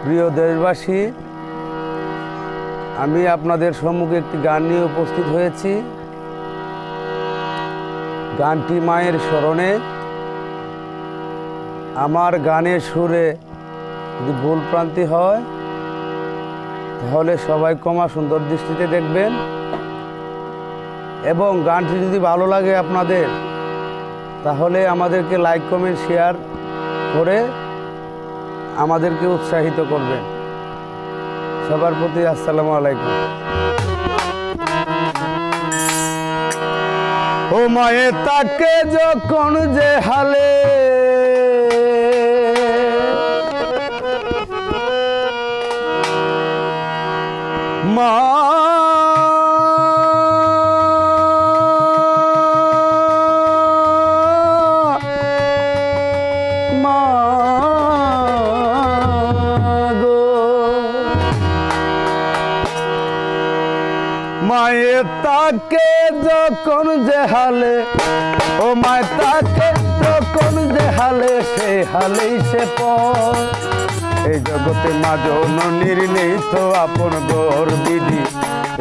প্রিয় দেশবাসী, আমি আপনাদের সম্মুখে একটি গান নিয়ে উপস্থিত হয়েছি। গানটি মায়ের স্মরণে। আমার গানের সুরে যদি ভুল প্রান্তি হয় তাহলে সবাই ক্ষমা সুন্দর দৃষ্টিতে দেখবেন, এবং গানটি যদি ভালো লাগে আপনাদের তাহলে আমাদেরকে লাইক কমেন্ট শেয়ার করে আমাদেরকে উৎসাহিত করবেন। সবার প্রতি আসসালামু আলাইকুম। ও মায়ে তাকে যখন যে হালে মা মায়ে তাকে যখন যে হালে, ও মায়ে তাকে যখন যে হালে, সে হালেই সে পর। এই জগতে মা জননীর নেই তো আপন ঘর বিধি,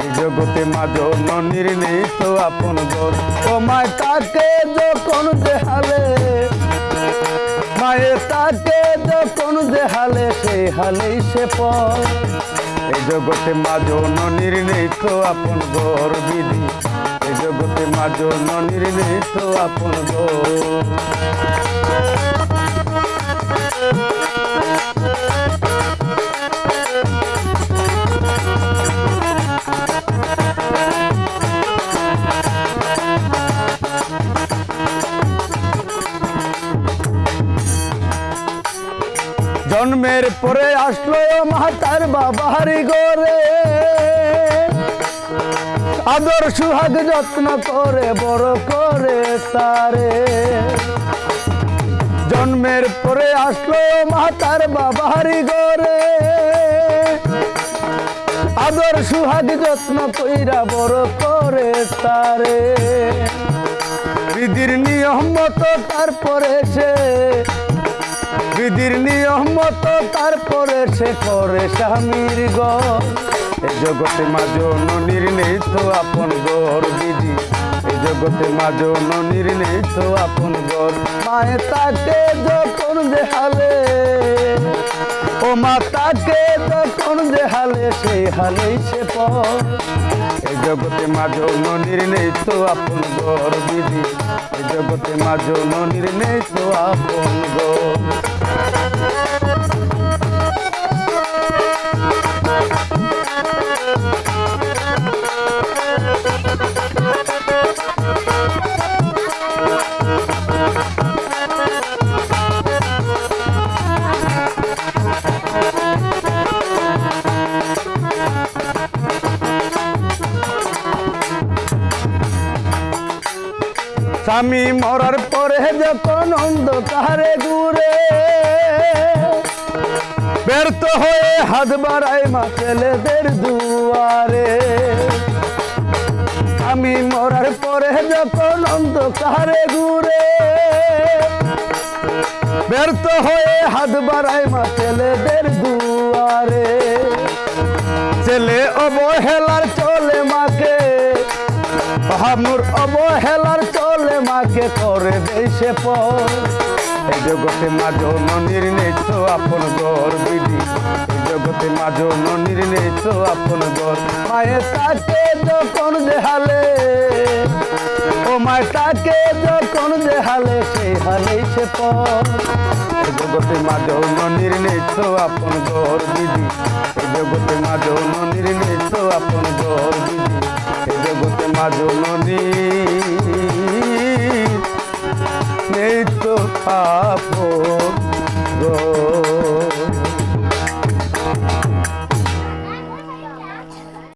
এই জগতে মা জননীর নেই তো আপন ঘর। ও মায়ে তাকে যখন যে হালে, মায়ে তাকে যখন যে হালে, সেই হালেই সে পর। এই জগতে মা জননীর নেই তো আপন ঘর বিধি, এই জগতে মা জননীর নেই তো আপন ঘর। জন্মের পরে আসলো মা তার বাবারি ঘরে, আদর সুহাগ যত্ন করে বড় করে তারে। জন্মের পরে আসলো মা তার বাবারি ঘরে, আদর সুহাগ যত্ন কইরা বড় করে তারে। বিধির নিয়ম মতো তারপরে সে, বিধির নিয়ম মতো তারপরে সে করে স্বামীর ঘর। এই জগতে মা জননীর নেই তো আপন ঘর বিধি, এই জগতে মা জননীর নেই তো আপন ঘর। মায়ে তাকে যখন যে হালে, ও মা তাকে যখন যে হালে, সেই হালেই সে পর। এই জগতে মা জননীর নেই তো আপন ঘর বিধি, এই জগতে মা জননীর নেই তো আপন ঘর। স্বামী মরার পরে যখন অন্ধকারে ঘুরে, ব্যর্থ হয়ে হাত বাড়ায় মা ছেলেদের দুয়ারে। স্বামী মরার পরে যখন অন্ধকারে ঘুরে, ব্যর্থ হয়ে হাত বাড়ায় মা ছেলেদের দুয়ারে। ছেলে অবহেলার চলে মাকে, হামুর অবহেলার চলে মাকে করে দেশে পর। এই জগতে মা জননীর নেই তো আপন ঘর বিধি, এই জগতে মা জননীর নেই তো আপন ঘর। মায়ে তাকে যখন যে হালে, ও মায়ে তাকে যখন যে হালে, সেই হালেই সে পর। এই জগতে মা জননীর নেই তো আপন ঘর বিধি, এই জগতে মা জননীর নেই তো আপন ঘর বিধি, এই জগতে মা জননীর নেই তো আপন